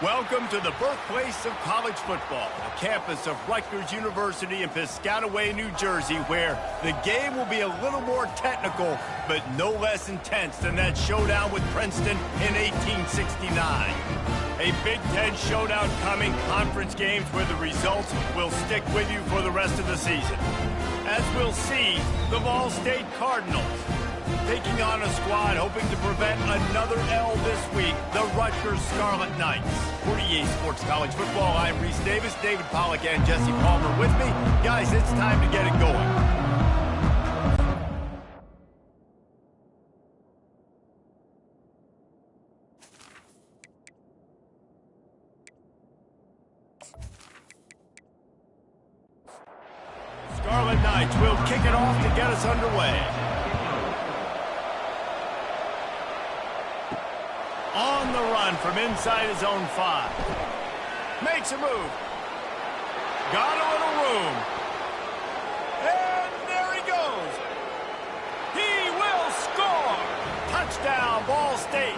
Welcome to the birthplace of college football, the campus of Rutgers University in Piscataway, New Jersey, where the game will be a little more technical, but no less intense than that showdown with Princeton in 1869. A Big Ten showdown coming, conference games where the results will stick with you for the rest of the season. As we'll see, the Ball State Cardinals taking on a squad hoping to prevent another L this week, the Rutgers Scarlet Knights. For EA Sports College Football, I'm Reese Davis, David Pollack, and Jesse Palmer with me. Guys, it's time to get it going. Scarlet Knights will kick it off to get us underway. On the run from inside his own 5. Makes a move. Got a little room. And there he goes. He will score. Touchdown, Ball State.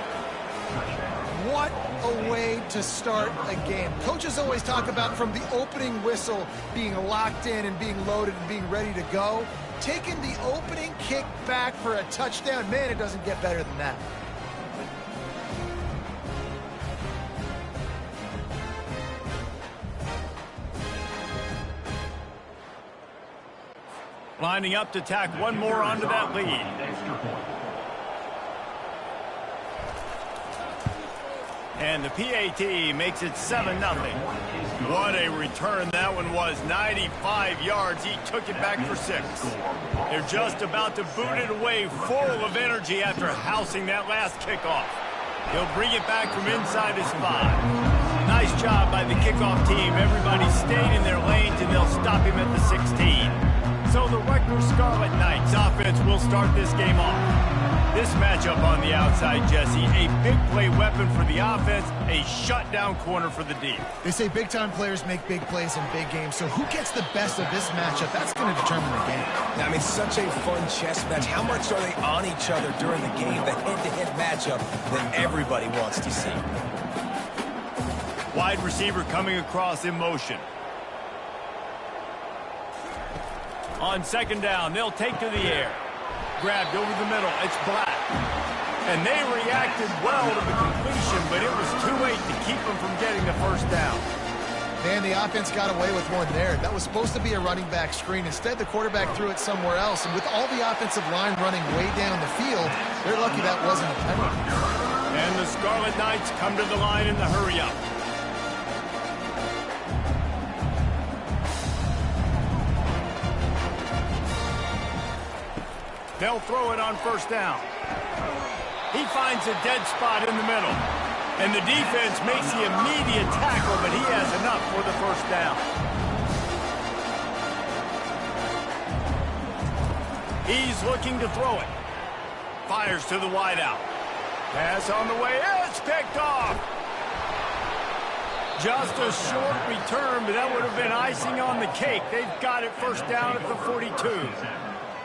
What a way to start a game. Coaches always talk about from the opening whistle being locked in and being loaded and being ready to go. Taking the opening kick back for a touchdown, man, it doesn't get better than that. Lining up to tack one more onto that lead. And the PAT makes it 7-0. What a return that one was. 95 yards. He took it back for 6. They're just about to boot it away, full of energy after housing that last kickoff. He'll bring it back from inside his 5. Nice job by the kickoff team. Everybody stayed in their lanes, and they'll stop him at the 16. So the Rutgers Scarlet Knights offense will start this game off. This matchup on the outside, Jesse, a big play weapon for the offense, a shutdown corner for the D. They say big-time players make big plays in big games, so who gets the best of this matchup? That's going to determine the game. I mean, such a fun chess match. How much are they on each other during the game? The head-to-head matchup that everybody wants to see. Wide receiver coming across in motion. On second down, they'll take to the air. Grabbed over the middle. It's Black. And they reacted well to the completion, but it was too late to keep them from getting the first down. Man, the offense got away with one there. That was supposed to be a running back screen. Instead, the quarterback threw it somewhere else. And with all the offensive line running way down the field, they're lucky that wasn't a penalty. And the Scarlet Knights come to the line in the hurry-up. They'll throw it on first down. He finds a dead spot in the middle. And the defense makes the immediate tackle, but he has enough for the first down. He's looking to throw it. Fires to the wideout. Pass on the way. It's picked off. Just a short return, but that would have been icing on the cake. They've got it first down at the 42.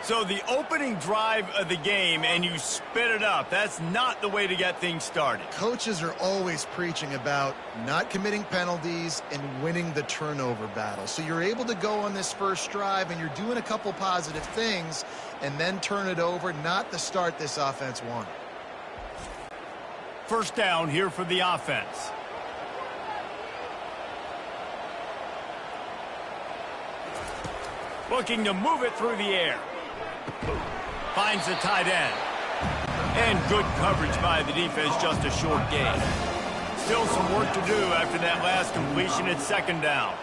So the opening drive of the game, and you spit it up. That's not the way to get things started. Coaches are always preaching about not committing penalties and winning the turnover battle. So you're able to go on this first drive, and you're doing a couple positive things, and then turn it over, not the start this offense wanted. First down here for the offense. Looking to move it through the air. Finds the tight end. And good coverage by the defense, just a short gain. Still some work to do after that last completion at second down.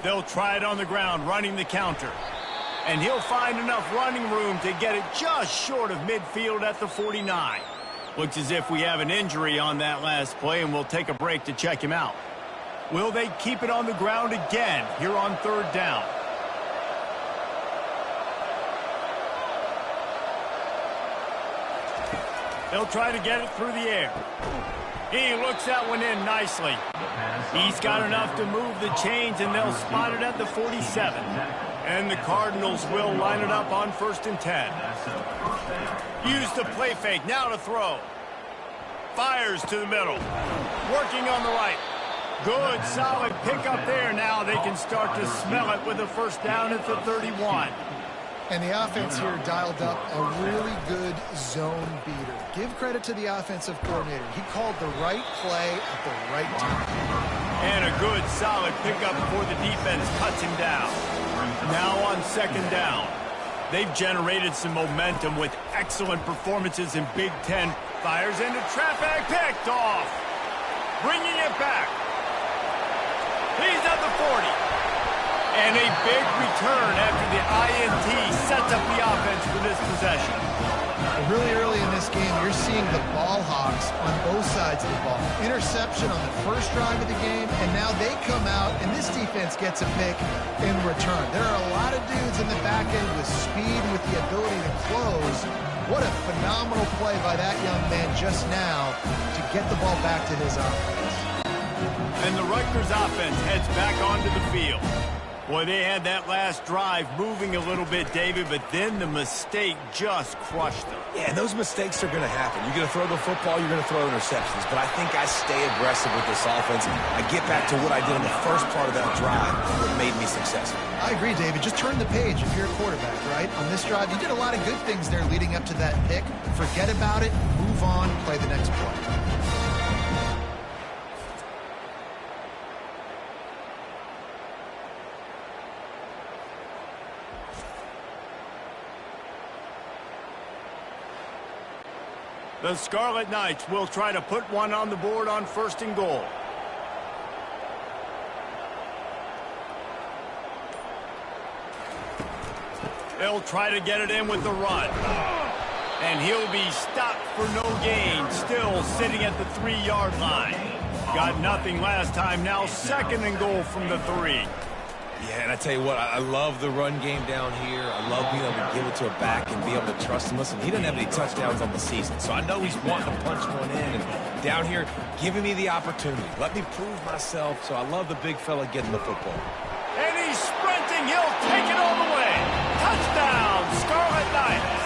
They'll try it on the ground, running the counter. And he'll find enough running room to get it just short of midfield at the 49. Looks as if we have an injury on that last play, and we'll take a break to check him out. Will they keep it on the ground again here on third down? They'll try to get it through the air. He looks that one in nicely. He's got enough to move the chains, and they'll spot it at the 47. And the Cardinals will line it up on 1st and 10. Use the play fake, now to throw. Fires to the middle. Working on the right. Good, solid pickup there. Now they can start to smell it with a first down at the 31. And the offense here dialed up a really good zone beater. Give credit to the offensive coordinator. He called the right play at the right time. And a good, solid pickup before the defense cuts him down. Now on 2nd down. They've generated some momentum with excellent performances in Big Ten. Fires into traffic, picked off. Bringing it back. He's at the 40. And a big return after the INT sets up the offense for this possession. Really early in this game, you're seeing the ball hawks on both sides of the ball. Interception on the first drive of the game, and now they come out, and this defense gets a pick in return. There are a lot of dudes in the back end with speed, with the ability to close. What a phenomenal play by that young man just now to get the ball back to his offense. And the Rutgers offense heads back onto the field. Boy, they had that last drive moving a little bit, David, but then the mistake just crushed them. Yeah, and those mistakes are going to happen. You're going to throw the football, you're going to throw interceptions. But I think I stay aggressive with this offense. I get back to what I did in the first part of that drive, what made me successful. I agree, David. Just turn the page if you're a quarterback, right? On this drive, you did a lot of good things there leading up to that pick. Forget about it, move on, play the next play. The Scarlet Knights will try to put one on the board on 1st and goal. They'll try to get it in with the run. And he'll be stopped for no gain, still sitting at the 3-yard line. Got nothing last time, now 2nd and goal from the 3. Yeah, and I tell you what, I love the run game down here. I love being able to give it to a back and be able to trust him. Listen, he doesn't have any touchdowns on the season, so I know he's wanting to punch one in. And down here, giving me the opportunity. Let me prove myself, so I love the big fella getting the football. And he's sprinting. He'll take it all the way. Touchdown, Scarlet Knights.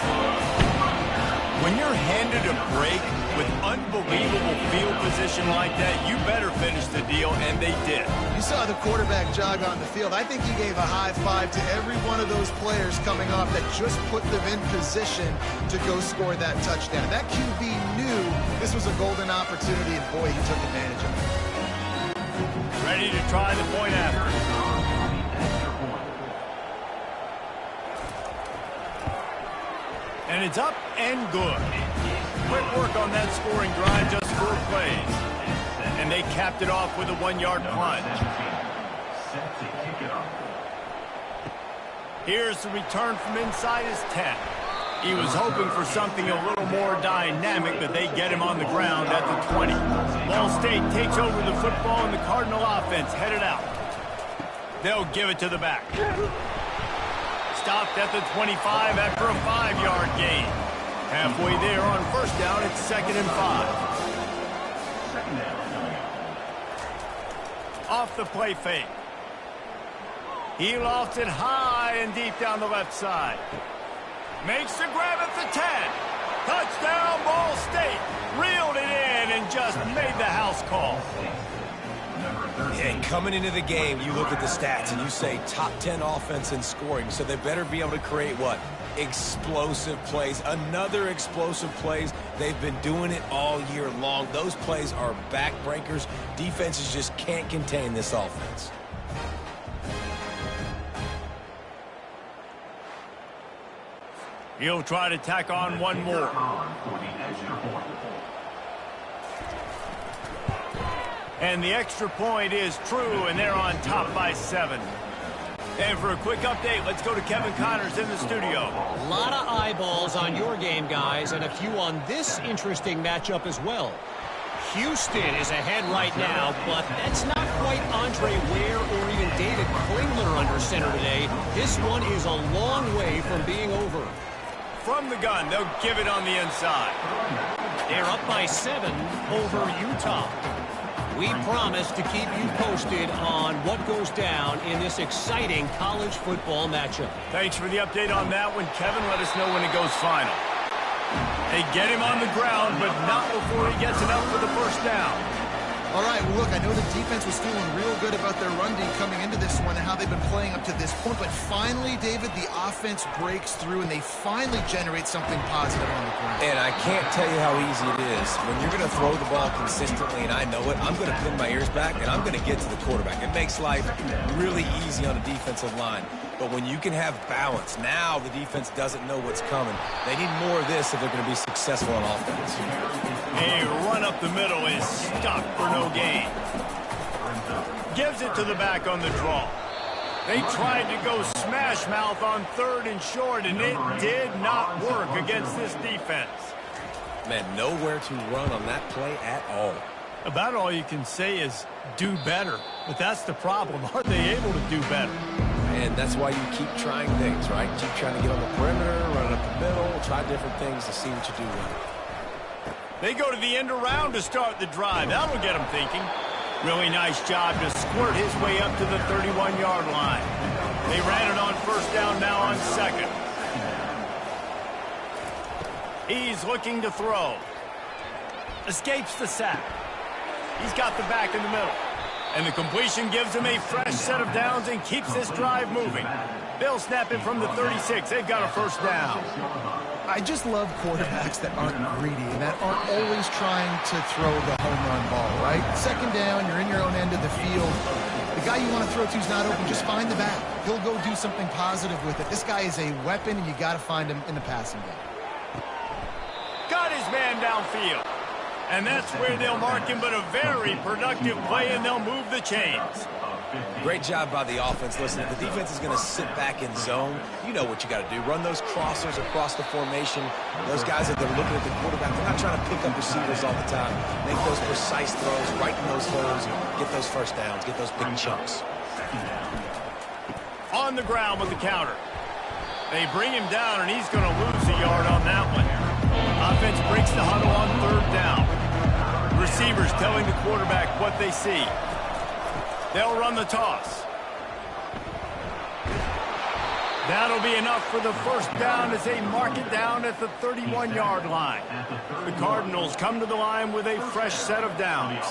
When you're handed a break with unbelievable field position like that, you better finish the deal, and they did. You saw the quarterback jog on the field. I think he gave a high five to every one of those players coming off that just put them in position to go score that touchdown. That QB knew this was a golden opportunity, and boy, he took advantage of it. Ready to try the point after. And it's up and good. Quick work on that scoring drive, just 4 plays. And they capped it off with a 1-yard plunge. Here's the return from inside his 10. He was hoping for something a little more dynamic, but they get him on the ground at the 20. Ball State takes over the football, and the Cardinal offense headed out. They'll give it to the back. Stopped at the 25 after a 5-yard gain. Halfway there on 1st down, it's 2nd and 5. Off the play fake. He lofts it high and deep down the left side. Makes the grab at the 10. Touchdown, Ball State. Reeled it in and just made the house call. Yeah, coming into the game, you look at the stats and you say top 10 offense in scoring, so they better be able to create what? Explosive plays. Another explosive plays. They've been doing it all year long. Those plays are backbreakers. Defenses just can't contain this offense. He'll try to tack on one more. And the extra point is true, and they're on top by 7. And for a quick update, let's go to Kevin Connors in the studio. A lot of eyeballs on your game, guys, and a few on this interesting matchup as well. Houston is ahead right now, but that's not quite Andre Ware or even David Klingler under center today. This one is a long way from being over. From the gun, they'll give it on the inside. They're up by 7 over Utah. We promise to keep you posted on what goes down in this exciting college football matchup. Thanks for the update on that one, Kevin. Let us know when it goes final. They get him on the ground, but not before he gets enough for the first down. All right, well, look, I know the defense was feeling real good about their run D coming into this one and how they've been playing up to this point, but finally, David, the offense breaks through and they finally generate something positive on the ground. And I can't tell you how easy it is. When you're going to throw the ball consistently, and I know it, I'm going to pin my ears back, and I'm going to get to the quarterback. It makes life really easy on a defensive line. But when you can have balance, now the defense doesn't know what's coming. They need more of this if they're going to be successful on offense. A run up the middle is stuck for no gain. Gives it to the back on the draw. They tried to go smash mouth on 3rd and short, and it did not work against this defense. Man, nowhere to run on that play at all. About all you can say is do better. But that's the problem. Are they able to do better? And that's why you keep trying things, right? Keep trying to get on the perimeter, run up the middle, try different things to see what you do well. They go to the end around to start the drive. That'll get them thinking. Really nice job to squirt his way up to the 31-yard line. They ran it on first down, now on 2nd. He's looking to throw. Escapes the sack. He's got the back in the middle. And the completion gives him a fresh set of downs and keeps this drive moving. They'll snap it from the 36. They've got a first down. I just love quarterbacks that aren't greedy and that aren't always trying to throw the home run ball, right? 2nd down, you're in your own end of the field. The guy you want to throw to is not open. Just find the back. He'll go do something positive with it. This guy is a weapon, and you got to find him in the passing game. Got his man downfield. And that's where they'll mark him, but a very productive play, and they'll move the chains. Great job by the offense. Listen, if the defense is going to sit back in zone, you know what you got to do. Run those crossers across the formation. Those guys that they're looking at the quarterback, they're not trying to pick up receivers all the time. Make those precise throws, right in those holes, get those first downs, get those big chunks. On the ground with the counter. They bring him down, and he's going to lose a yard on that one. Offense breaks the huddle on 3rd down. Receivers telling the quarterback what they see. They'll run the toss. That'll be enough for the first down as they mark it down at the 31-yard line. The Cardinals come to the line with a fresh set of downs.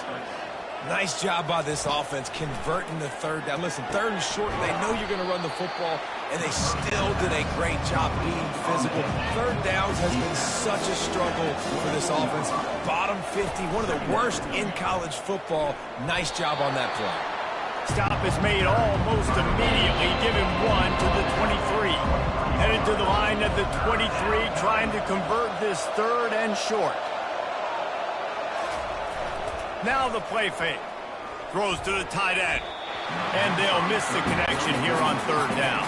Nice job by this offense converting the 3rd down. Listen, 3rd and short, they know you're going to run the football, and they still did a great job being physical. 3rd downs has been such a struggle for this offense. Bottom 50, one of the worst in college football. Nice job on that play. Stop is made almost immediately. Give him 1 to the 23. Headed to the line at the 23, trying to convert this 3rd and short. Now the play fake. Throws to the tight end. And they'll miss the connection here on 3rd down.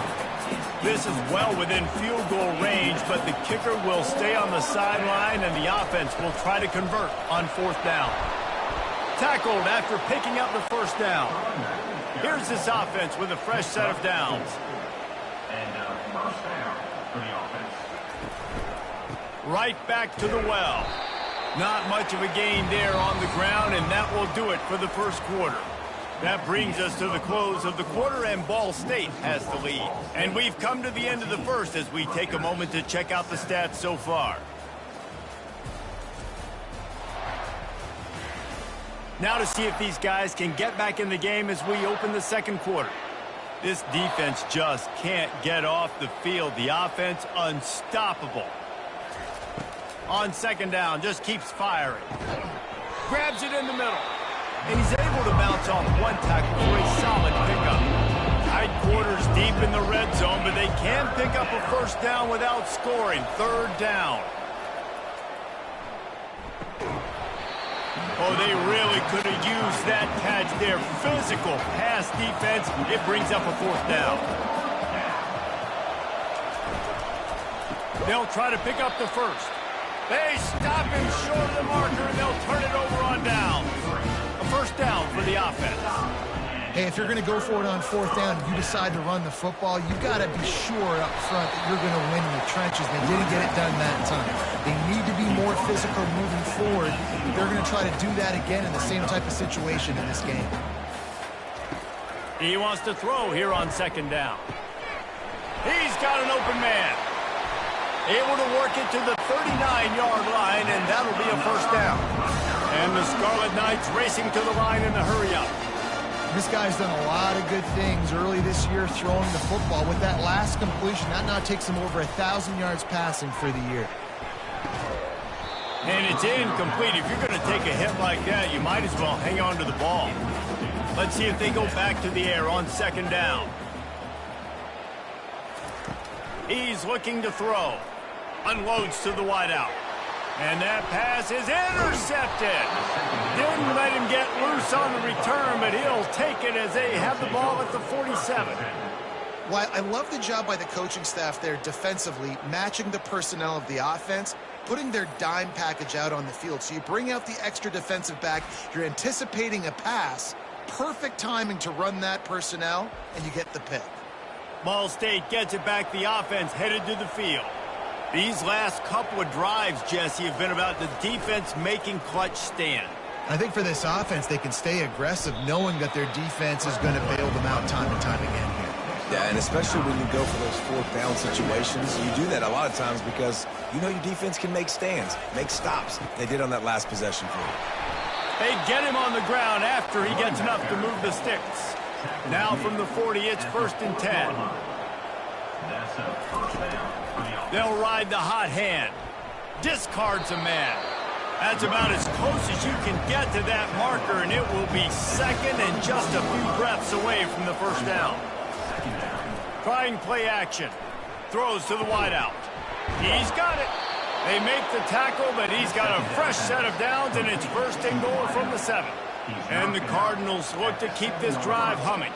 This is well within field goal range, but the kicker will stay on the sideline, and the offense will try to convert on 4th down. Tackled after picking up the first down. Here's this offense with a fresh set of downs. First down for the offense. Right back to the well. Not much of a gain there on the ground, and that will do it for the first quarter. That brings us to the close of the quarter, and Ball State has the lead. And we've come to the end of the first as we take a moment to check out the stats so far. Now to see if these guys can get back in the game as we open the second quarter. This defense just can't get off the field. The offense unstoppable. On 2nd down, just keeps firing. Grabs it in the middle. And he's able to bounce off one tackle for a solid pickup. Tight quarters deep in the red zone, but they can pick up a first down without scoring. 3rd down. Oh, they really could have used that catch there. Physical pass defense. It brings up a 4th down. They'll try to pick up the first. They stop him short of the marker, and they'll turn it over on down. A first down for the offense. Hey, if you're going to go for it on 4th down and you decide to run the football, you've got to be sure up front that you're going to win in the trenches. They didn't get it done that time. They need to be more physical moving forward. They're going to try to do that again in the same type of situation in this game. He wants to throw here on 2nd down. He's got an open man. Able to work it to the 39-yard line, and that'll be a 1st down. And the Scarlet Knights racing to the line in the hurry-up. This guy's done a lot of good things early this year throwing the football. With that last completion, that now takes him over 1,000 yards passing for the year. And it's incomplete. If you're going to take a hit like that, you might as well hang on to the ball. Let's see if they go back to the air on 2nd down. He's looking to throw. Unloads to the wideout. And that pass is intercepted. Didn't let him get loose on the return, but he'll take it as they have the ball at the 47. Well, I love the job by the coaching staff there defensively, matching the personnel of the offense, putting their dime package out on the field. So you bring out the extra defensive back, you're anticipating a pass, perfect timing to run that personnel, and you get the pick. Ball State gets it back. The offense headed to the field. These last couple of drives, Jesse, have been about the defense making clutch stand. I think for this offense, they can stay aggressive knowing that their defense is going to bail them out time and time again here. Yeah, and especially when you go for those 4th down situations, you do that a lot of times because you know your defense can make stands, make stops. They did on that last possession for you. They get him on the ground after he gets enough to move the sticks. Now from the 40, it's 1st and 10. They'll ride the hot hand. Discards a man. That's about as close as you can get to that marker, and it will be 2nd and just a few breaths away from the 1st down. Trying play action. Throws to the wideout. He's got it. They make the tackle, but he's got a fresh set of downs, and it's 1st and goal from the 7. And the Cardinals look to keep this drive humming.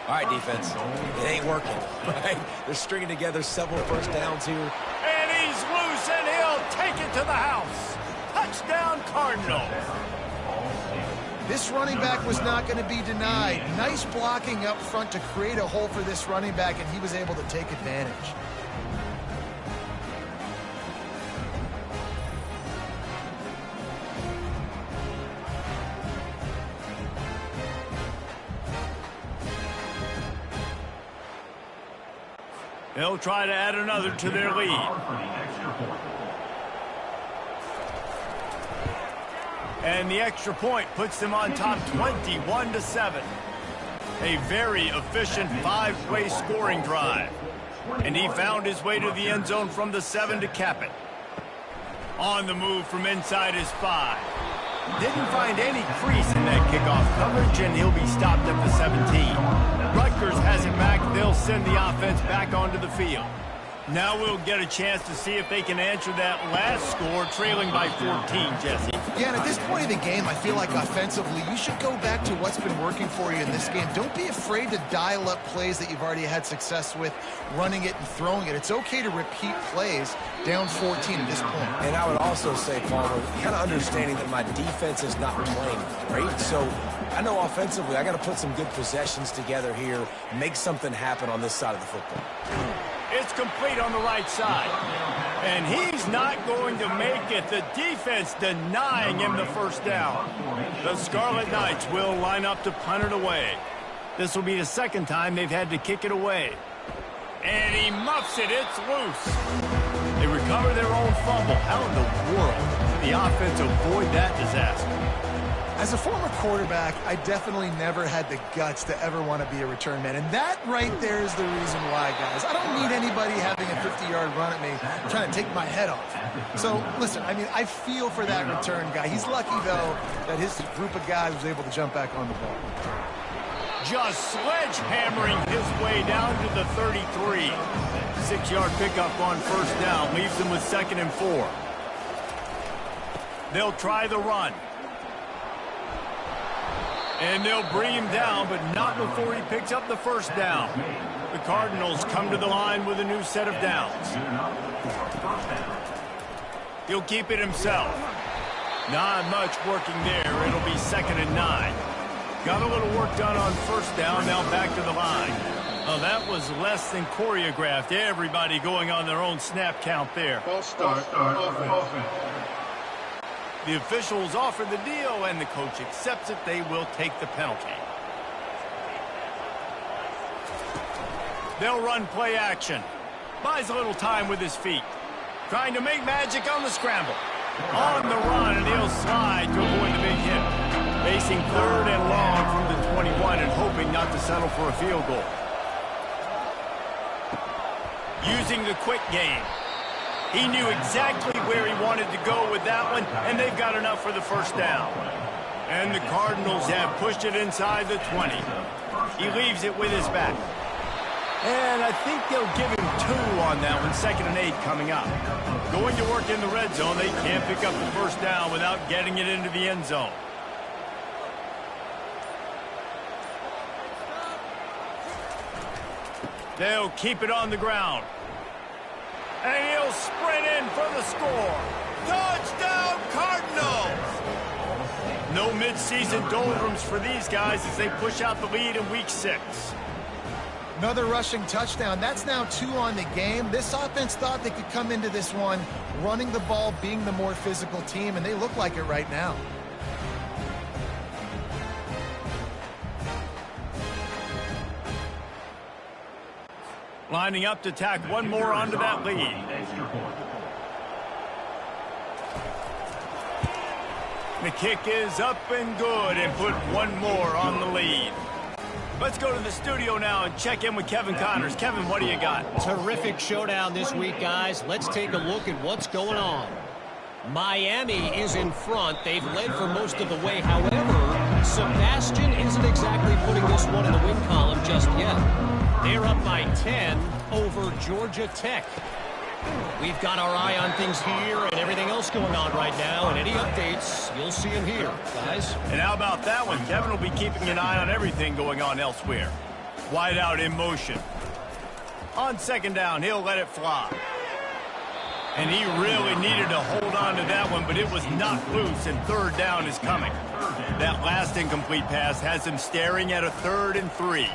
All right, defense. It ain't working, right? They're stringing together several 1st downs here. And he's loose, and he'll take it to the house. Touchdown, Cardinals. This running back was not going to be denied. Nice blocking up front to create a hole for this running back, and he was able to take advantage. They'll try to add another to their lead. And the extra point puts them on top 21-7. A very efficient 5-play scoring drive. And he found his way to the end zone from the 7 to cap it. On the move from inside his 5. Didn't find any crease in that kickoff coverage, and he'll be stopped at the 17. Rutgers has it back. They'll send the offense back onto the field. Now we'll get a chance to see if they can answer that last score, trailing by 14, Jesse. Yeah, and at this point in the game, I feel like offensively, you should go back to what's been working for you in this game. Don't be afraid to dial up plays that you've already had success with, running it and throwing it. It's okay to repeat plays down 14 at this point. And I would also say, Palmer, kind of understanding that my defense is not playing great, so I know offensively I got to put some good possessions together here, make something happen on this side of the football. It's complete on the right side. And he's not going to make it. The defense denying him the 1st down. The Scarlet Knights will line up to punt it away. This will be the 2nd time they've had to kick it away. And he muffs it. It's loose. They recover their own fumble. How in the world did the offense avoid that disaster? As a former quarterback, I definitely never had the guts to ever want to be a return man. And that right there is the reason why, guys. I don't need anybody having a 50-yard run at me trying to take my head off. So, listen, I mean, I feel for that return guy. He's lucky, though, that his group of guys was able to jump back on the ball. Just sledgehammering his way down to the 33. 6-yard pickup on 1st down. Leaves them with 2nd and 4. They'll try the run. And they'll bring him down, but not before he picks up the 1st down. The Cardinals come to the line with a new set of downs. He'll keep it himself. Not much working there. It'll be 2nd and 9. Got a little work done on first down, now back to the line. Oh, that was less than choreographed. Everybody going on their own snap count there. False start. Offense. The officials offer the deal, and the coach accepts it. They will take the penalty. They'll run play action. Buys a little time with his feet. Trying to make magic on the scramble. On the run, and he'll slide to avoid the big hit. Facing third and long from the 21 and hoping not to settle for a field goal. Using the quick game. He knew exactly where he wanted to go with that one, and they've got enough for the first down. And the Cardinals have pushed it inside the 20. He leaves it with his back. And I think they'll give him 2 on that one, 2nd and 8 coming up. Going to work in the red zone, they can't pick up the first down without getting it into the end zone. They'll keep it on the ground. And he'll sprint in for the score. Touchdown, Cardinals! No midseason doldrums for these guys as they push out the lead in Week 6. Another rushing touchdown. That's now 2 on the game. This offense thought they could come into this one running the ball, being the more physical team, and they look like it right now. Lining up to tack one more onto that lead. The kick is up and good and put one more on the lead. Let's go to the studio now and check in with Kevin Connors. Kevin, what do you got? Terrific showdown this week, guys. Let's take a look at what's going on. Miami is in front. They've led for most of the way. However, Sebastian isn't exactly putting this one in the win column just yet. They're up by 10 over Georgia Tech. We've got our eye on things here and everything else going on right now, and any updates, you'll see them here, guys. And how about that one? Kevin will be keeping an eye on everything going on elsewhere. Wide out in motion. On 2nd down, he'll let it fly. And he really needed to hold on to that one, but it was not loose, and 3rd down is coming. That last incomplete pass has him staring at a 3rd and 3.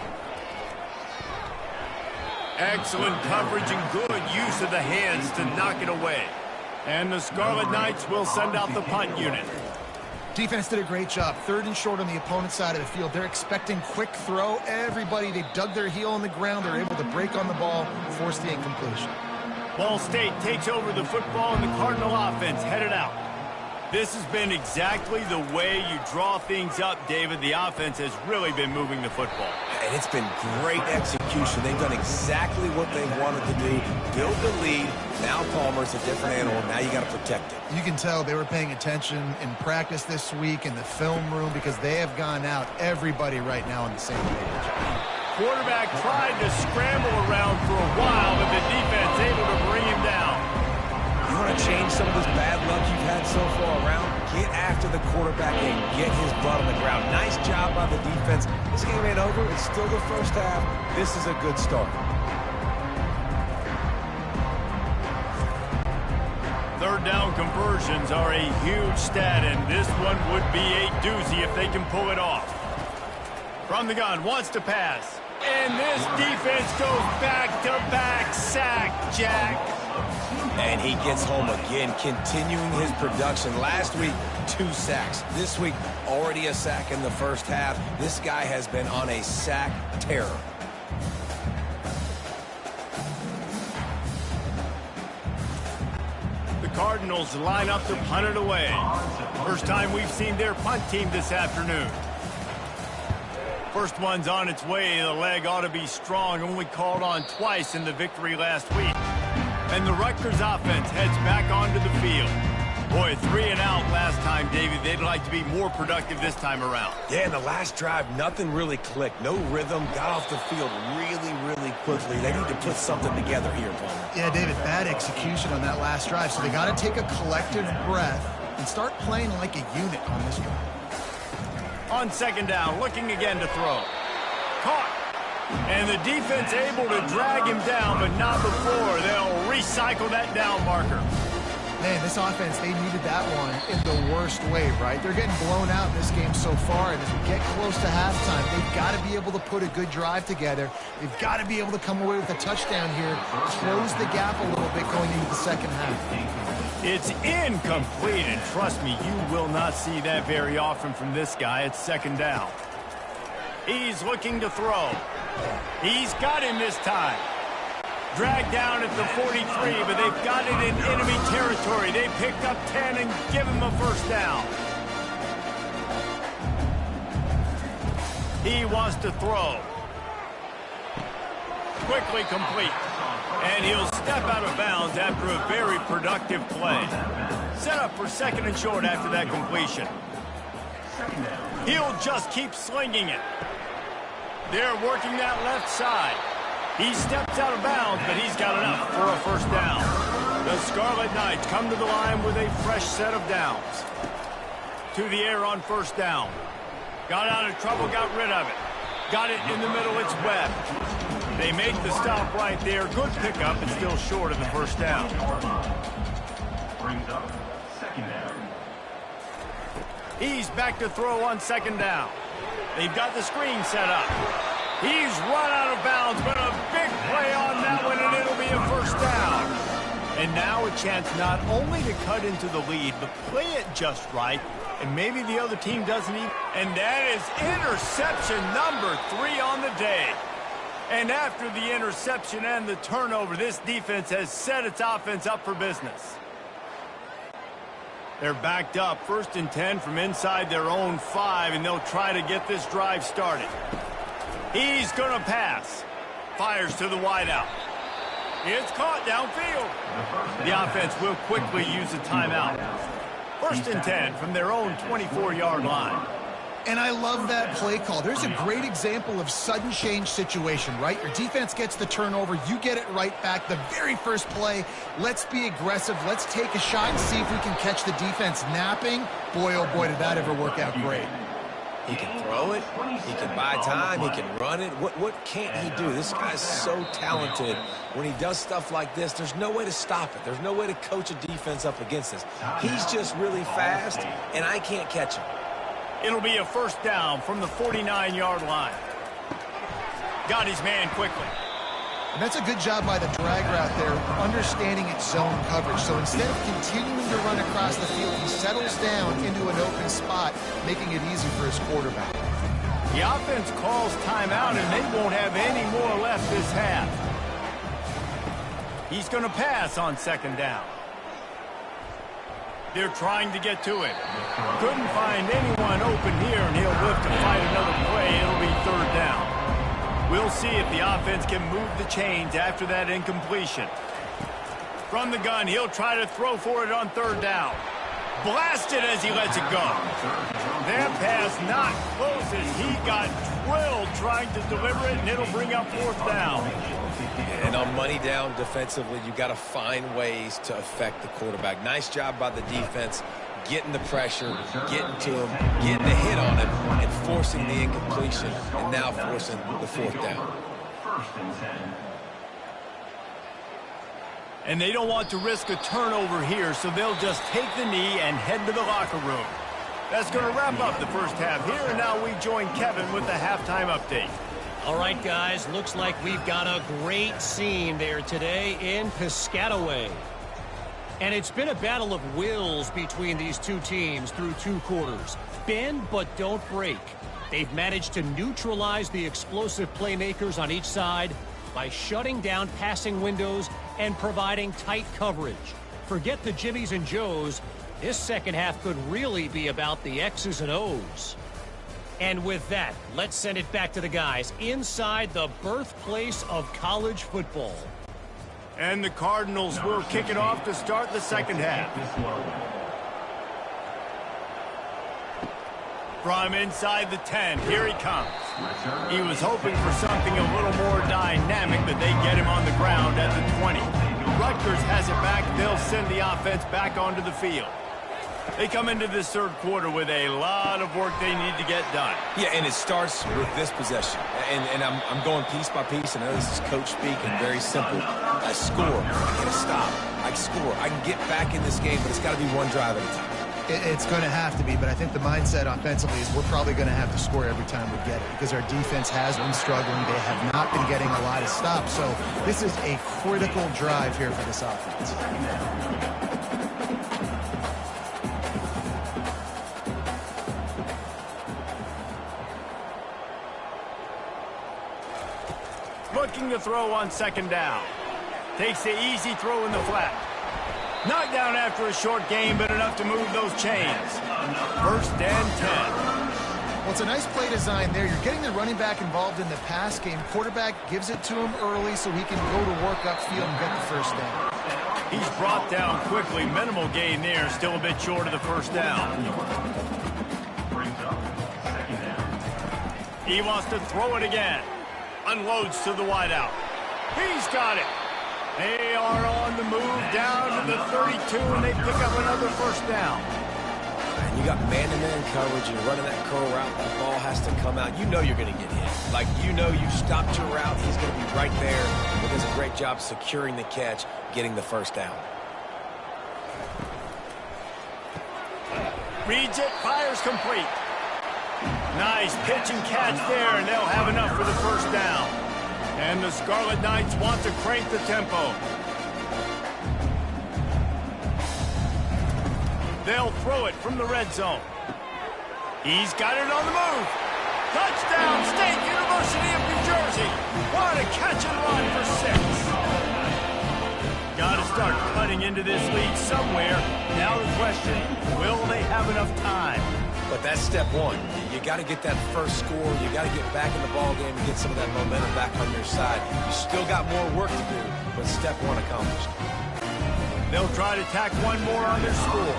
Excellent coverage and good use of the hands to knock it away. And the Scarlet Knights will send out the punt unit. Defense did a great job. 3rd and short on the opponent's side of the field. They're expecting quick throw. Everybody, they dug their heel on the ground. They're able to break on the ball, force the incompletion. Ball State takes over the football, and the Cardinal offense headed out. This has been exactly the way you draw things up, David. The offense has really been moving the football. And it's been great execution. They've done exactly what they wanted to do. Build the lead. Now Palmer's a different animal. Now you got to protect it. You can tell they were paying attention in practice this week in the film room because they have gone out, everybody right now on the same page. Quarterback tried to scramble around for a while, but the defense able to bring him down. You want to change some of this bad luck you've had so far around? Get after the quarterback and get his butt on the ground. Nice job by the defense. This game ain't over. It's still the first half. This is a good start. 3rd down conversions are a huge stat, and this one would be a doozy if they can pull it off. From the gun, wants to pass. And this defense goes back-to-back sack, Jack. And he gets home again, continuing his production. Last week, 2 sacks. This week, already a sack in the first half. This guy has been on a sack terror. The Cardinals line up to punt it away. First time we've seen their punt team this afternoon. First one's on its way. The leg ought to be strong. Only called on twice in the victory last week. And the Rutgers offense heads back onto the field. Boy, 3 and out last time, David. They'd like to be more productive this time around. Yeah, in the last drive, nothing really clicked. No rhythm. Got off the field really quickly. They need to put something together here, Palmer. Yeah, David, bad execution on that last drive. So they got to take a collective breath and start playing like a unit on this drive. On 2nd down, looking again to throw. Caught. And the defense able to drag him down, but not before. They'll recycle that down marker. Man, this offense, they needed that one in the worst way, right? They're getting blown out in this game so far, and as we get close to halftime, they've got to be able to put a good drive together. They've got to be able to come away with a touchdown here, close the gap a little bit going into the second half. It's incomplete, and trust me, you will not see that very often from this guy. It's second down. He's looking to throw. He's got him this time. Dragged down at the 43, but they've got it in enemy territory. They picked up 10 and give him a first down. He wants to throw. Quickly complete. And he'll step out of bounds after a very productive play. Set up for second and short after that completion. He'll just keep slinging it. They're working that left side. He steps out of bounds, but he's got enough for a first down. The Scarlet Knights come to the line with a fresh set of downs. To the air on first down. Got out of trouble, got rid of it. Got it in the middle, it's Webb. They make the stop right there. Good pickup, and still short of the first down. Brings up second down. He's back to throw on second down. They've got the screen set up. He's run out of bounds, but a big play on that one, and it'll be a first down. And now a chance not only to cut into the lead, but play it just right, and maybe the other team doesn't even. And that is interception number 3 on the day. And after the interception and the turnover, this defense has set its offense up for business. They're backed up, 1st and 10 from inside their own 5, and they'll try to get this drive started. He's going to pass. Fires to the wideout. It's caught downfield. The offense will quickly use a timeout. 1st and 10 from their own 24-yard line. And I love that play call. There's a great example of sudden change situation, right? Your defense gets the turnover. You get it right back. The very first play, let's be aggressive. Let's take a shot and see if we can catch the defense napping. Boy, oh boy, did that ever work out great. He can throw it. He can buy time. He can run it. What can't he do? This guy's so talented. When he does stuff like this, there's no way to stop it. There's no way to coach a defense up against this. He's just really fast, and I can't catch him. It'll be a first down from the 49-yard line. Got his man quickly. And that's a good job by the drag route there, understanding its zone coverage. So instead of continuing to run across the field, he settles down into an open spot, making it easy for his quarterback. The offense calls timeout, and they won't have any more left this half. He's going to pass on second down. They're trying to get to it. Couldn't find anyone open here, and he'll live to fight another play. It'll be third down. We'll see if the offense can move the chains after that incompletion. From the gun, he'll try to throw for it on third down. Blasted as he lets it go. That pass not close as he got drilled trying to deliver it, and it'll bring up fourth down. And on money down defensively, you got to find ways to affect the quarterback. Nice job by the defense, getting the pressure, getting to him, getting a hit on him, and forcing the incompletion, and now forcing the fourth down. 1st and 10. And they don't want to risk a turnover here, so they'll just take the knee and head to the locker room. That's going to wrap up the first half here, and now we join Kevin with the halftime update. All right, guys, looks like we've got a great scene there today in Piscataway. And it's been a battle of wills between these two teams through 2 quarters. Bend but don't break. They've managed to neutralize the explosive playmakers on each side by shutting down passing windows and providing tight coverage. Forget the Jimmies and Joes. This second half could really be about the X's and O's. And with that, let's send it back to the guys inside the birthplace of college football. And the Cardinals will kick it off to start the second half. From inside the 10, here he comes. He was hoping for something a little more dynamic, but they get him on the ground at the 20. Rutgers has it back. They'll send the offense back onto the field. They come into this third quarter with a lot of work they need to get done. Yeah, and it starts with this possession. And I'm going piece by piece. I know this is coach speak and very simple. I score. I get a stop. I score. I can get back in this game, but it's got to be one drive at a time. It's going to have to be, but I think the mindset offensively is we're probably going to have to score every time we get it because our defense has been struggling. They have not been getting a lot of stops, so this is a critical drive here for this offense. Looking to throw on second down. Takes the easy throw in the flat. Knocked down after a short game, but enough to move those chains. First and 10. Well, it's a nice play design there. You're getting the running back involved in the pass game. Quarterback gives it to him early so he can go to work upfield and get the first down. He's brought down quickly. Minimal gain there. Still a bit short of the first down. He wants to throw it again. Unloads to the wideout. He's got it. They are on the move down to the 32, and they pick up another first down. And you got man-to-man coverage. You're running that curl route. That ball has to come out. You know you're going to get hit. Like, you know you stopped your route. He's going to be right there. He does a great job securing the catch, getting the first down. Reads it, fires complete. Nice pitch and catch there, and they'll have enough for the first down. And the Scarlet Knights want to crank the tempo. They'll throw it from the red zone. He's got it on the move. Touchdown, State University of New Jersey. What a catch and run for 6. Got to start cutting into this lead somewhere. Now the question, will they have enough time? But that's step one. You got to get that first score. You got to get back in the ball game and get some of that momentum back on your side. You still got more work to do, but step one accomplished. They'll try to tack one more on their score.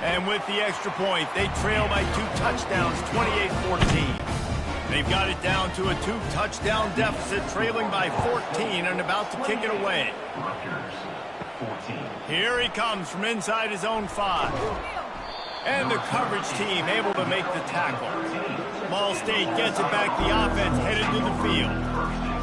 And with the extra point, they trail by 2 touchdowns, 28-14. They've got it down to a 2-touchdown deficit, trailing by 14 and about to kick it away. Here he comes from inside his own 5. And the coverage team able to make the tackle. Ball State gets it back. The offense headed to the field.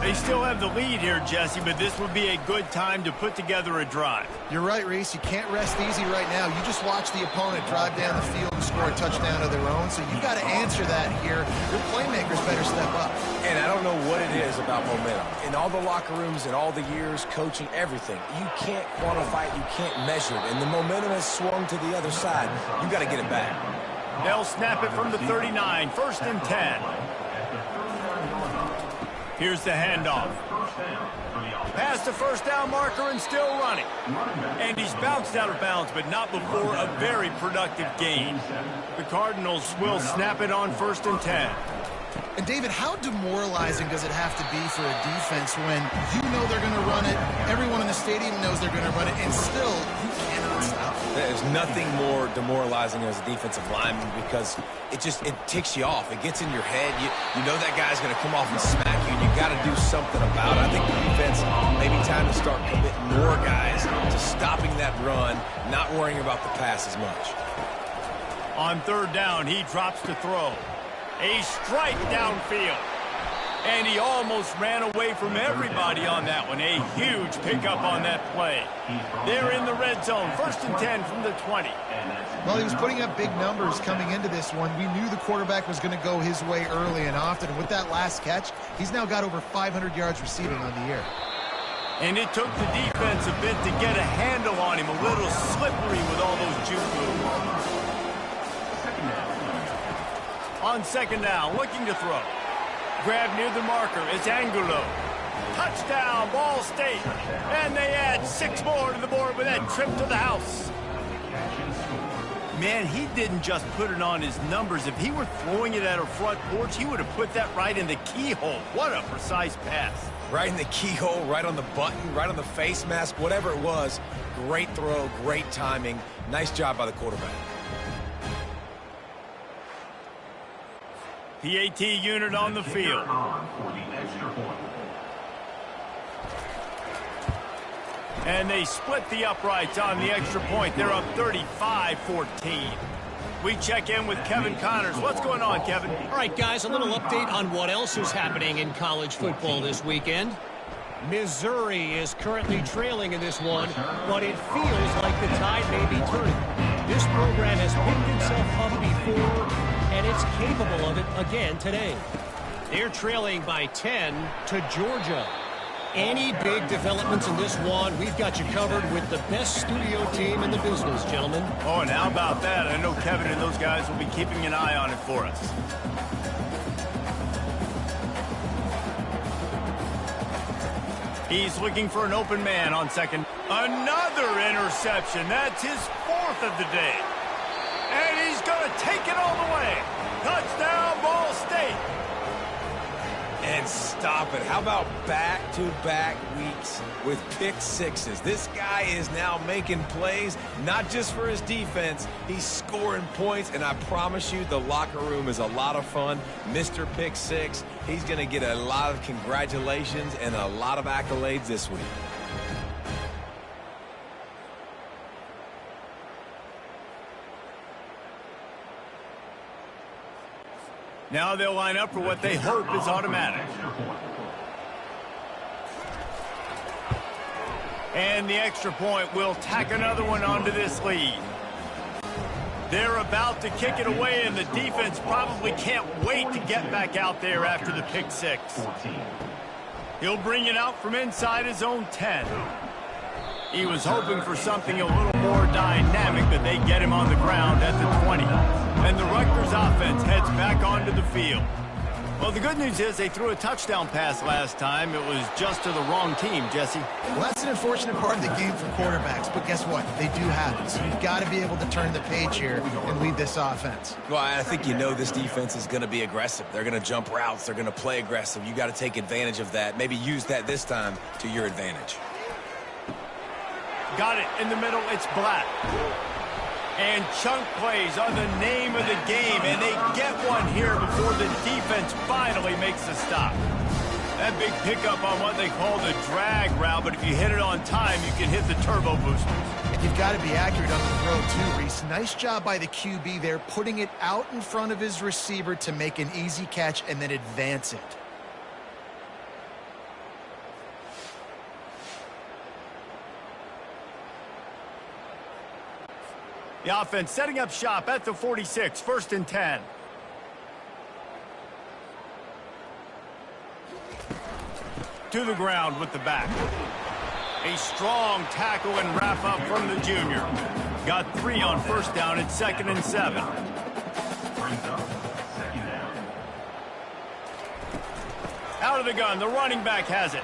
They still have the lead here, Jesse, but this would be a good time to put together a drive. You're right, Reese. You can't rest easy right now. You just watch the opponent drive down the field and score a touchdown of their own, so you got to answer that here. Your playmakers better step up. And I don't know what it is about momentum. In all the locker rooms, in all the years, coaching, everything, you can't quantify it, you can't measure it. And the momentum has swung to the other side. You got to get it back. They'll snap it from the 39, first and 10. Here's the handoff. Past the first down marker and still running. And he's bounced out of bounds, but not before a very productive gain. The Cardinals will snap it on first and 10. And, David, how demoralizing does it have to be for a defense when you know they're going to run it, everyone in the stadium knows they're going to run it, and still you cannot stop it? There's nothing more demoralizing as a defensive lineman because it ticks you off. It gets in your head. You know that guy's going to come off and smack you, and you got to do something about it. I think the defense maybe time to start committing more guys to stopping that run, not worrying about the pass as much. On third down, he drops to throw. A strike downfield. And he almost ran away from everybody on that one. A huge pickup on that play. They're in the red zone. First and 10 from the 20. Well, he was putting up big numbers coming into this one. We knew the quarterback was going to go his way early and often. And with that last catch, he's now got over 500 yards receiving on the year. And it took the defense a bit to get a handle on him. A little slippery with all those juke moves. On second down, looking to throw. Grab near the marker. It's Angulo. Touchdown, Ball State. And they add 6 more to the board with that trip to the house. Man, he didn't just put it on his numbers. If he were throwing it at a front porch, he would have put that right in the keyhole. What a precise pass. Right in the keyhole, right on the button, right on the face mask, whatever it was. Great throw, great timing. Nice job by the quarterback. PAT unit on the field. And they split the uprights on the extra point. They're up 35-14. We check in with Kevin Connors. What's going on, Kevin? All right, guys, a little update on what else is happening in college football this weekend. Missouri is currently trailing in this one, but it feels like the tide may be turning. This program has picked itself up before, and it's capable of it again today. They're trailing by 10 to Georgia. Any big developments in this one, we've got you covered with the best studio team in the business, gentlemen. Oh, and how about that? I know Kevin and those guys will be keeping an eye on it for us. He's looking for an open man on second. Another interception. That's his 4th of the day. And he's going to take it all the way. Touchdown, Ball State. And stop it. How about back-to-back weeks with pick sixes? This guy is now making plays, not just for his defense. He's scoring points, and I promise you the locker room is a lot of fun. Mr. Pick Six, he's going to get a lot of congratulations and a lot of accolades this week. Now they'll line up for what they hope is automatic. And the extra point will tack another one onto this lead. They're about to kick it away, and the defense probably can't wait to get back out there after the pick six. He'll bring it out from inside his own 10. He was hoping for something a little more dynamic, but they get him on the ground at the 20. And the Rutgers offense heads back onto the field. Well, the good news is they threw a touchdown pass last time. It was just to the wrong team, Jesse. Well, that's an unfortunate part of the game for quarterbacks, but guess what? They do have it, so you've got to be able to turn the page here and lead this offense. Well, I think you know this defense is going to be aggressive. They're going to jump routes. They're going to play aggressive. You got to take advantage of that. Maybe use that this time to your advantage. Got it in the middle. It's Black. And chunk plays are the name of the game, and they get one here before the defense finally makes a stop. That big pickup on what they call the drag route, but if you hit it on time, you can hit the turbo boosters. And you've got to be accurate on the throw too, Reese. Nice job by the QB there, putting it out in front of his receiver to make an easy catch and then advance it. The offense setting up shop at the 46, 1st and 10. To the ground with the back. A strong tackle and wrap up from the junior. Got 3 on 1st down at 2nd and 7. Out of the gun, the running back has it.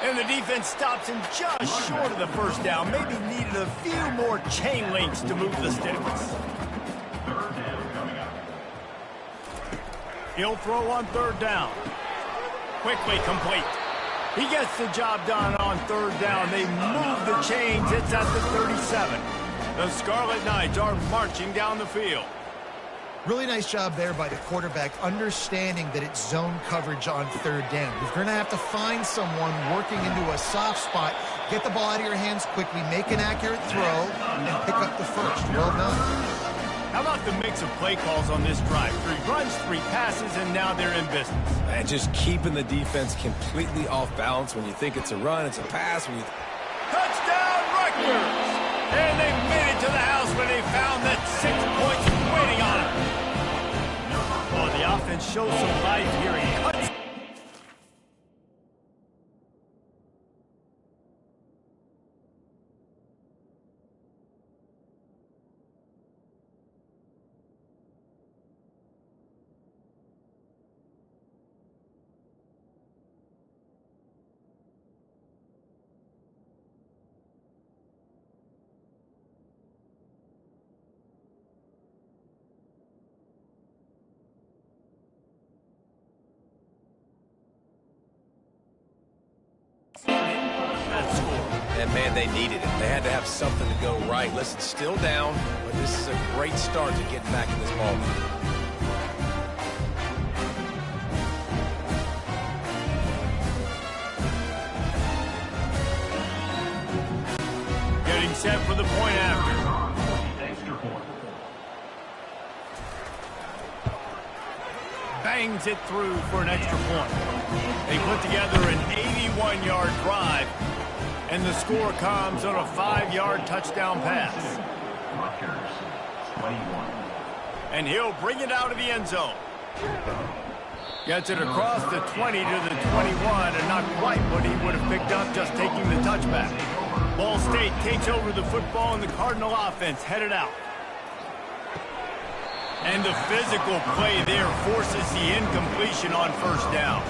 And the defense stops him just short of the 1st down. Maybe needed a few more chain links to move the sticks. He'll throw on 3rd down. Quickly complete. He gets the job done on 3rd down. They move the chains. It's at the 37. The Scarlet Knights are marching down the field. Really nice job there by the quarterback, understanding that it's zone coverage on 3rd down. You're going to have to find someone working into a soft spot, get the ball out of your hands quickly, make an accurate throw, and pick up the 1st. Well done. How about the mix of play calls on this drive? 3 runs, 3 passes, and now they're in business. And just keeping the defense completely off balance. When you think it's a run, it's a pass. When you Touchdown, Rutgers! And they made it to the house when they found that 6 points waiting on them. Oh, the offense shows some life here. He cuts. And, man, they needed it. They had to have something to go right. Listen, still down, but this is a great start to getting back in this ball game. getting set for the point after. Extra point. Bangs it through for an extra point. They put together an 81-yard drive, and the score comes on a 5-yard touchdown pass. Rutgers, 21. And he'll bring it out of the end zone. Gets it across the 20 to the 21, and not quite what he would have picked up just taking the touchback. Ball State takes over the football, and the Cardinal offense headed out. And the physical play there forces the incompletion on first down.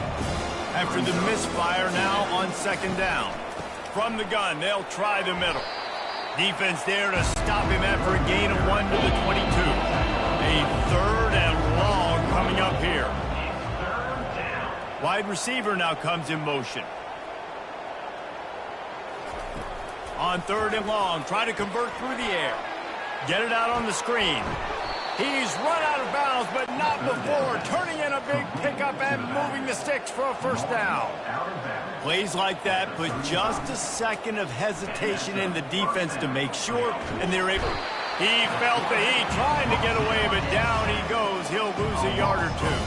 After the misfire now on second down. From the gun, they'll try the middle. Defense there to stop him after a gain of 1 to the 22. A 3rd and long coming up here. Wide receiver now comes in motion. On 3rd and long, try to convert through the air. Get it out on the screen. He's run out of bounds, but not before turning in a big pickup and moving the sticks for a first down. Plays like that put just a second of hesitation in the defense to make sure, and they're able. He felt the heat trying to get away, but down he goes. He'll lose a yard or two.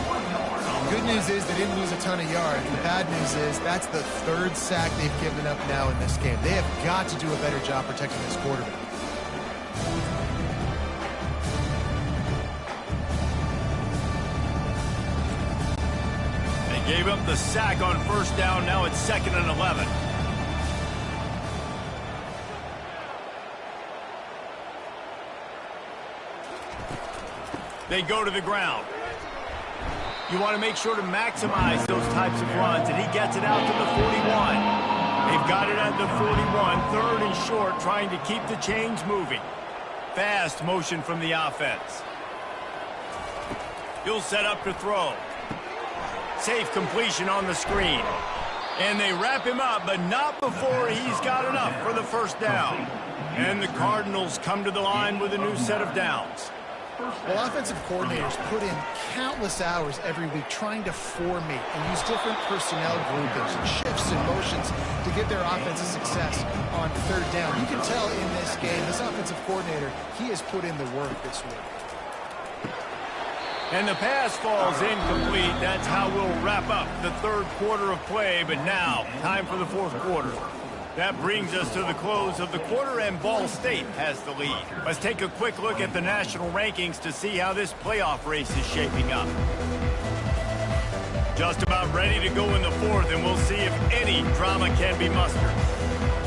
Good news is they didn't lose a ton of yards. The bad news is that's the 3rd sack they've given up now in this game. They have got to do a better job protecting this quarterback. Gave up the sack on first down. Now it's 2nd and 11. They go to the ground. You want to make sure to maximize those types of runs, and he gets it out to the 41. They've got it at the 41, 3rd and short, trying to keep the chains moving. Fast motion from the offense. He'll set up to throw. Safe completion on the screen. And they wrap him up, but not before he's got enough for the first down. And the Cardinals come to the line with a new set of downs. Well, offensive coordinators put in countless hours every week trying to formate and use different personnel groupings and shifts and motions to give their offense a success on 3rd down. You can tell in this game, this offensive coordinator, he has put in the work this week. And the pass falls incomplete. That's how we'll wrap up the 3rd quarter of play. But now, time for the 4th quarter. That brings us to the close of the quarter, and Ball State has the lead. Let's take a quick look at the national rankings to see how this playoff race is shaping up. Just about ready to go in the 4th, and we'll see if any drama can be mustered.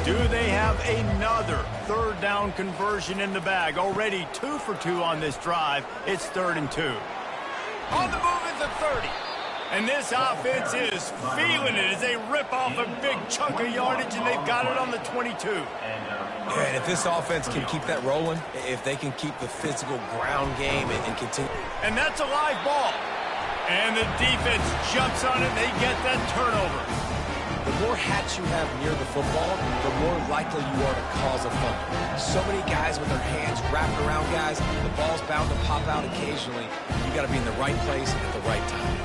Do they have another 3rd down conversion in the bag? Already 2 for 2 on this drive. It's 3rd and 2. On the move is the 30. And this offense is feeling it as they rip off a big chunk of yardage, and they've got it on the 22. Yeah, and if this offense can keep that rolling, if they can keep the physical ground game and continue. And that's a live ball. And the defense jumps on it. They get that turnover. The more hats you have near the football, the more likely you are to cause a fumble. So many guys with their hands wrapped around guys, the ball's bound to pop out occasionally. You got to be in the right place at the right time.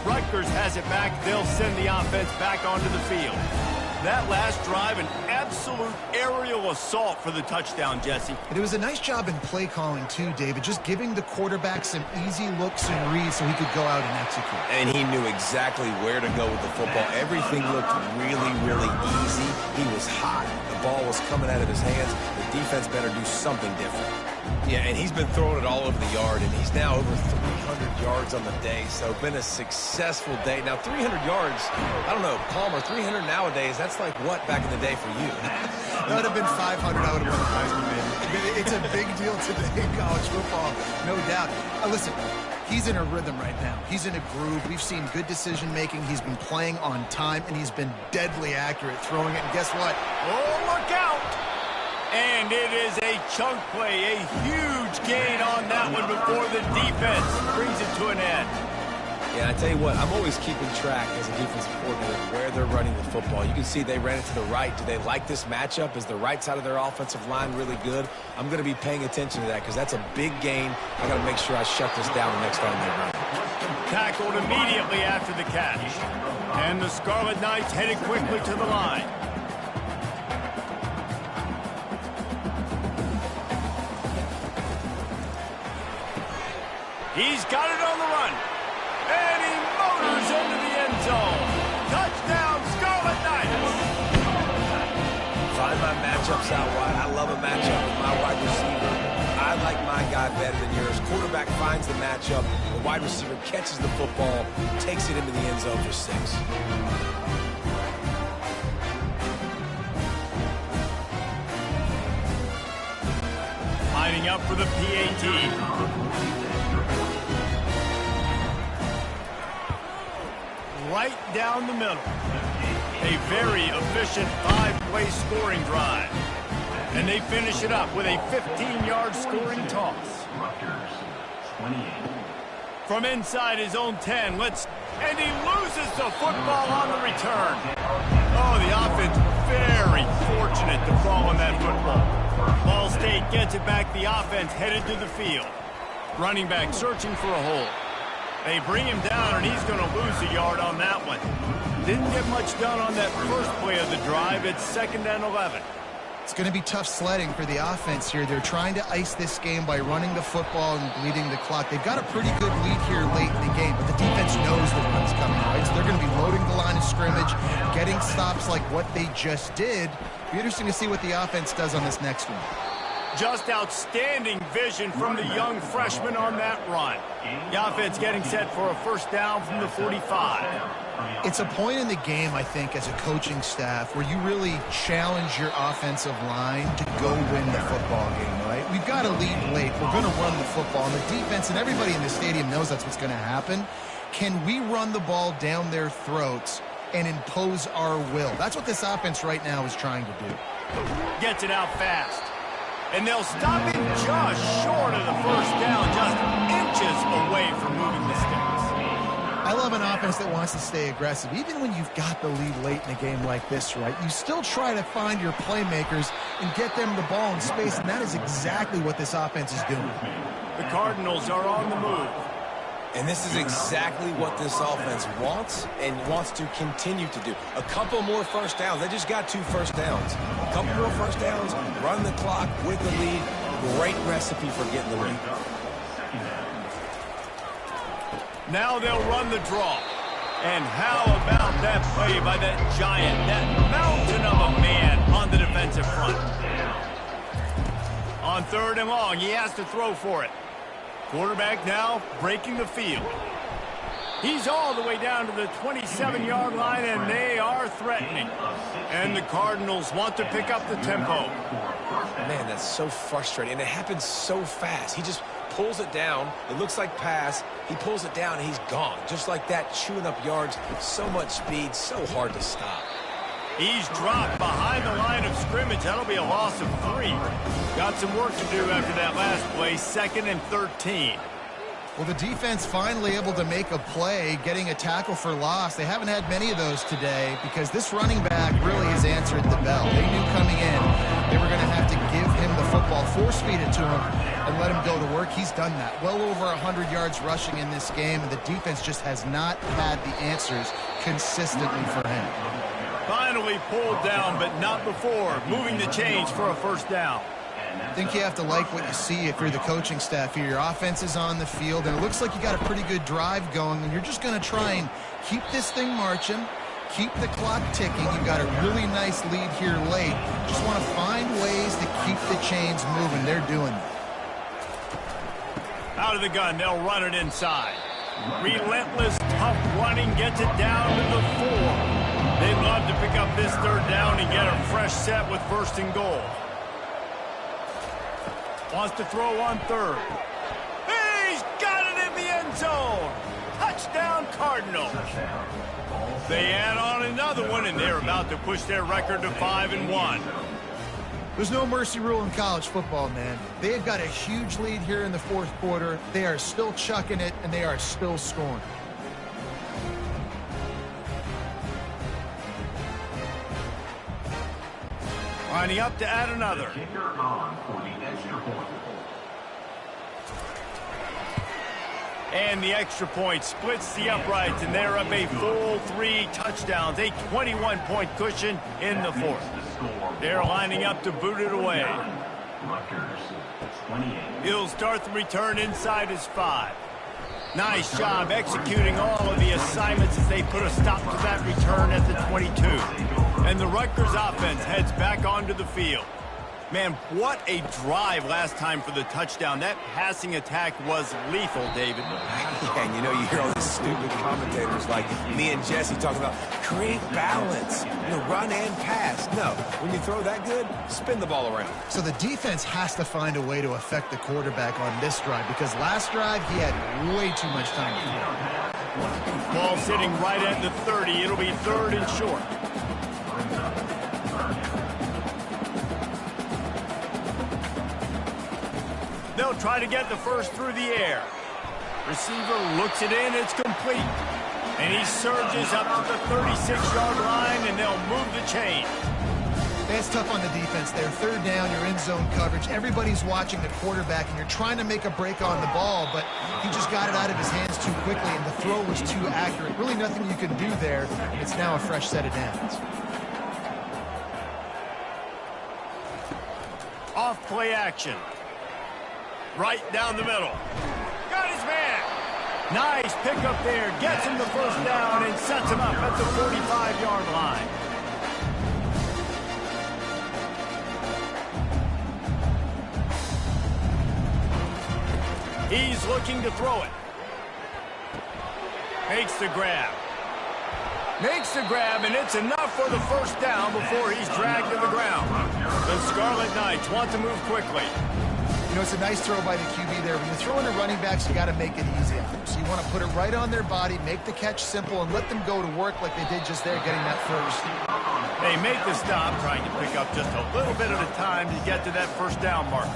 Rutgers has it back. They'll send the offense back onto the field. That last drive, an absolute aerial assault for the touchdown, Jesse. And it was a nice job in play calling, too, David, just giving the quarterback some easy looks and reads so he could go out and execute. And he knew exactly where to go with the football. Everything looked really, really easy. He was hot. The ball was coming out of his hands. The defense better do something different. Yeah, and he's been throwing it all over the yard, and he's now over 300 yards on the day, so been a successful day. Now, 300 yards, I don't know, Palmer, 300 nowadays, that's like what back in the day for you? That would have been 500, I would have won the Heisman, man. It's a big deal today in college football, no doubt. Listen, he's in a rhythm right now. He's in a groove. We've seen good decision-making. He's been playing on time, and he's been deadly accurate throwing it, and guess what? Oh, look out! And it is a chunk play, a huge gain on that one before the defense brings it to an end. Yeah, I tell you what, I'm always keeping track as a defensive coordinator where they're running the football. You can see they ran it to the right. Do they like this matchup? Is the right side of their offensive line really good? I'm going to be paying attention to that because that's a big gain. I got to make sure I shut this down the next time they run. Tackled immediately after the catch. And the Scarlet Knights headed quickly to the line. He's got it on the run. And he motors into the end zone. Touchdown, Scarlet Knights. Find my matchups out wide. I love a matchup with my wide receiver. I like my guy better than yours. Quarterback finds the matchup. The wide receiver catches the football, takes it into the end zone for 6. Lining up for the PAT. Right down the middle. A very efficient 5-play scoring drive. And they finish it up with a 15-yard scoring toss. From inside his own 10, and he loses the football on the return. Oh, the offense very fortunate to fall on that football. Ball State gets it back, the offense headed to the field. Running back searching for a hole. They bring him down, and he's going to lose a yard on that one. Didn't get much done on that first play of the drive. It's 2nd and 11. It's going to be tough sledding for the offense here. They're trying to ice this game by running the football and bleeding the clock. They've got a pretty good lead here late in the game, but the defense knows the run's coming, right? So they're going to be loading the line of scrimmage, getting stops like what they just did. Be interesting to see what the offense does on this next one. Just outstanding vision from the young freshman on that run. The offense getting set for a first down from the 45. It's a point in the game, I think, as a coaching staff where you really challenge your offensive line to go win the football game, right? We've got to lead late. We're going to run the football. And the defense and everybody in the stadium knows that's what's going to happen. Can we run the ball down their throats and impose our will? That's what this offense right now is trying to do. Gets it out fast. And they'll stop him just short of the first down, just inches away from moving the sticks. I love an offense that wants to stay aggressive. Even when you've got the lead late in a game like this, right, you still try to find your playmakers and get them the ball in space, and that is exactly what this offense is doing. The Cardinals are on the move. And this is exactly what this offense wants and wants to continue to do. A couple more first downs. They just got 2 first downs. A couple more first downs, run the clock with the lead. Great recipe for getting the lead. Now they'll run the draw. And how about that play by that giant, that mountain of a man on the defensive front? On 3rd and long, he has to throw for it. Quarterback now breaking the field. He's all the way down to the 27-yard line, and they are threatening. And the Cardinals want to pick up the tempo. Man, that's so frustrating, and it happens so fast. He just pulls it down. It looks like pass. He pulls it down, and he's gone. Just like that, chewing up yards. So much speed, so hard to stop. He's dropped behind the line of scrimmage. That'll be a loss of 3. Got some work to do after that last play, 2nd and 13. Well, the defense finally able to make a play, getting a tackle for loss. They haven't had many of those today because this running back really has answered the bell. They knew coming in they were going to have to give him the football, force-feed it to him, and let him go to work. He's done that. Well over 100 yards rushing in this game, and the defense just has not had the answers consistently for him. Finally pulled down, but not before. Moving the chains for a first down. I think you have to like what you see if you're the coaching staff here. Your offense is on the field, and it looks like you got a pretty good drive going, and you're just going to try and keep this thing marching, keep the clock ticking. You've got a really nice lead here late. Just want to find ways to keep the chains moving. They're doing it. Out of the gun, they'll run it inside. Relentless, tough running gets it down to the 4. They'd love to pick up this 3rd down and get a fresh set with 1st and goal. Wants to throw on 3rd. He's got it in the end zone. Touchdown, Cardinals. They add on another one, and they're about to push their record to 5-1. There's no mercy rule in college football, man. They've got a huge lead here in the 4th quarter. They are still chucking it, and they are still scoring. Lining up to add another. Kicker on for the extra point. And the extra point splits the uprights, and they're up a full 3 touchdowns, a 21-point cushion in the fourth. They're lining up to boot it away. He'll start the return inside his 5. Nice job executing all of the assignments as they put a stop to that return at the 22. And the Rutgers offense heads back onto the field. Man, what a drive last time for the touchdown. That passing attack was lethal, David. Yeah, and you know, you hear all these stupid commentators like me and Jesse talking about create balance, run and pass. No, when you throw that good, spin the ball around. So the defense has to find a way to affect the quarterback on this drive, because last drive he had way too much time to throw. Ball sitting right at the 30. It'll be 3rd and short. They'll try to get the first through the air. Receiver looks it in. It's complete. And he surges up to the 36-yard line, and they'll move the chain. That's tough on the defense there. 3rd down, you're in zone coverage. Everybody's watching the quarterback, and you're trying to make a break on the ball, but he just got it out of his hands too quickly, and the throw was too accurate. Really nothing you can do there, and it's now a fresh set of downs. Off play action. Right down the middle. Got his man. Nice pickup there. Gets him the first down and sets him up at the 45-yard line. He's looking to throw it. Makes the grab. Makes the grab, and it's enough for the first down before he's dragged to the ground. The Scarlet Knights want to move quickly. It's a nice throw by the QB there. When you're throwing to running backs, you got to make it easy on them. So you want to put it right on their body, make the catch simple, and let them go to work like they did just there, getting that first. They make the stop, trying to pick up just a little bit at a time to get to that first down marker.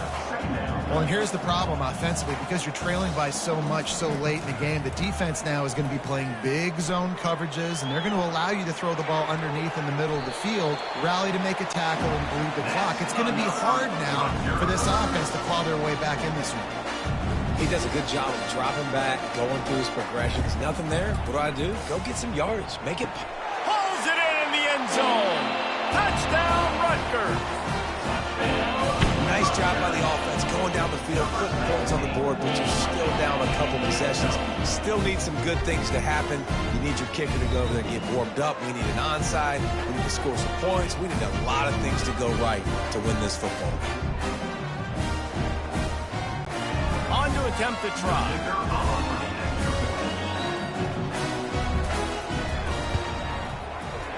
Well, and here's the problem offensively. Because you're trailing by so much so late in the game, the defense now is going to be playing big zone coverages, and they're going to allow you to throw the ball underneath in the middle of the field, rally to make a tackle, and bleed the clock. It's going to be hard now for this offense to claw their way back in this one. He does a good job of dropping back, going through his progressions. Nothing there. What do? Go get some yardage. Make it. Pulls it in the end zone. Touchdown, Rutgers. Nice job by the offense, going down the field, putting points on the board, but you're still down a couple possessions. Still need some good things to happen. You need your kicker to go over there and get warmed up. We need an onside. We need to score some points. We need a lot of things to go right to win this football game. On to attempt to try.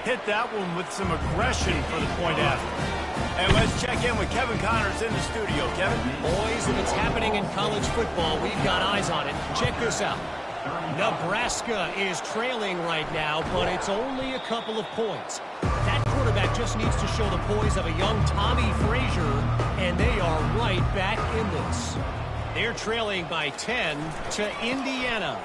Hit that one with some aggression for the point after. And let's check in with Kevin Connors in the studio. Kevin? Boys, if it's happening in college football, we've got eyes on it. Check this out. Nebraska is trailing right now, but it's only a couple of points. That quarterback just needs to show the poise of a young Tommy Frazier, and they are right back in this. They're trailing by 10 to Indiana.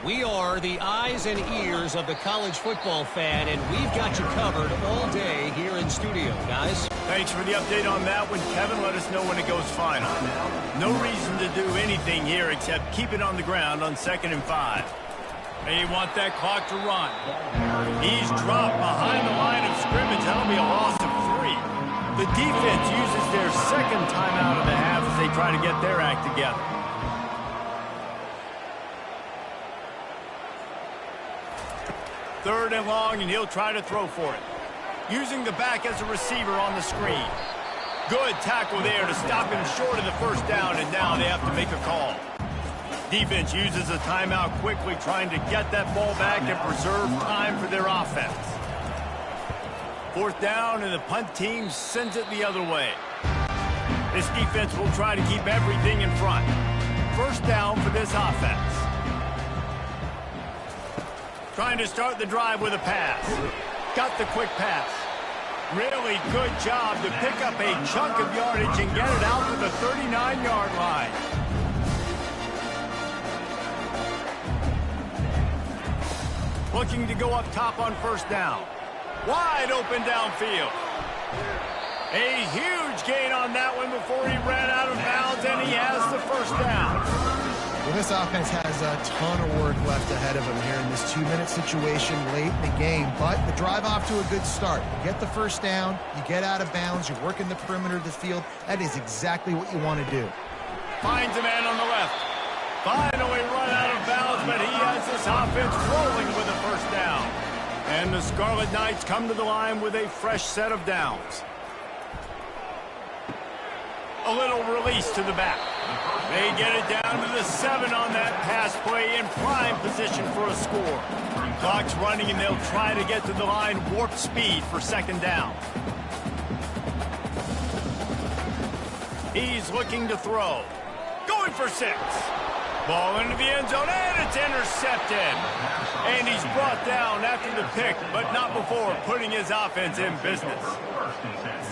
We are the eyes and ears of the college football fan, and we've got you covered all day here in studio, guys. Thanks for the update on that one, Kevin. Let us know when it goes final. No reason to do anything here except keep it on the ground on 2nd and 5. They want that clock to run. He's dropped behind the line of scrimmage. That'll be a loss of 3. The defense uses their second timeout of the half as they try to get their act together. Third and long, and he'll try to throw for it. Using the back as a receiver on the screen. Good tackle there to stop him short of the first down, and now they have to make a call. Defense uses a timeout quickly, trying to get that ball back and preserve time for their offense. 4th down, and the punt team sends it the other way. This defense will try to keep everything in front. 1st down for this offense. Trying to start the drive with a pass. Got the quick pass. Really good job to pick up a chunk of yardage and get it out to the 39-yard line. Looking to go up top on 1st down. Wide open downfield. A huge gain on that one before he ran out of bounds, and he has the 1st down. Well, this offense has a ton of work left ahead of them here in this 2-minute situation late in the game, but the drive off to a good start. You get the first down, you get out of bounds, you're working the perimeter of the field. That is exactly what you want to do. Finds a man on the left. Finally run out of bounds, but he has this offense rolling with a first down. And the Scarlet Knights come to the line with a fresh set of downs. A little release to the back. They get it down to the 7 on that pass play in prime position for a score. Clock's running and they'll try to get to the line warp speed for second down. He's looking to throw. Going for 6. Ball into the end zone, and it's intercepted. And he's brought down after the pick, but not before putting his offense in business.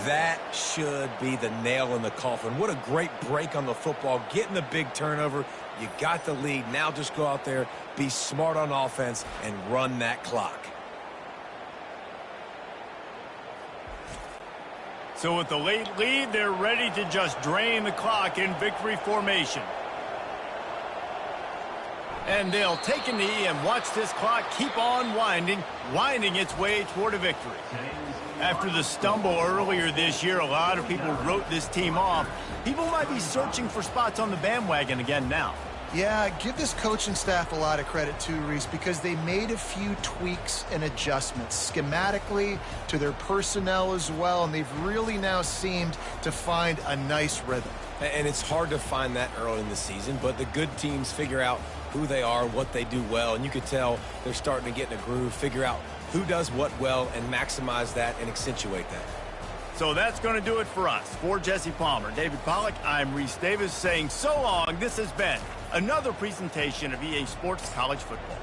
That should be the nail in the coffin. What a great break on the football, getting the big turnover. You got the lead. Now just go out there, be smart on offense, and run that clock. So with the late lead, they're ready to just drain the clock in victory formation. And they'll take a knee and watch this clock keep on winding its way toward a victory. After the stumble earlier this year, a lot of people wrote this team off. People might be searching for spots on the bandwagon again now. Yeah, give this coaching staff a lot of credit too, Reese, because they made a few tweaks and adjustments schematically to their personnel as well, and they've really now seemed to find a nice rhythm. And it's hard to find that early in the season, but the good teams figure out who they are, what they do well, and you could tell they're starting to get in a groove, figure out who does what well, and maximize that and accentuate that. So that's going to do it for us. For Jesse Palmer, David Pollack, I'm Reese Davis saying so long. This has been another presentation of EA Sports College Football.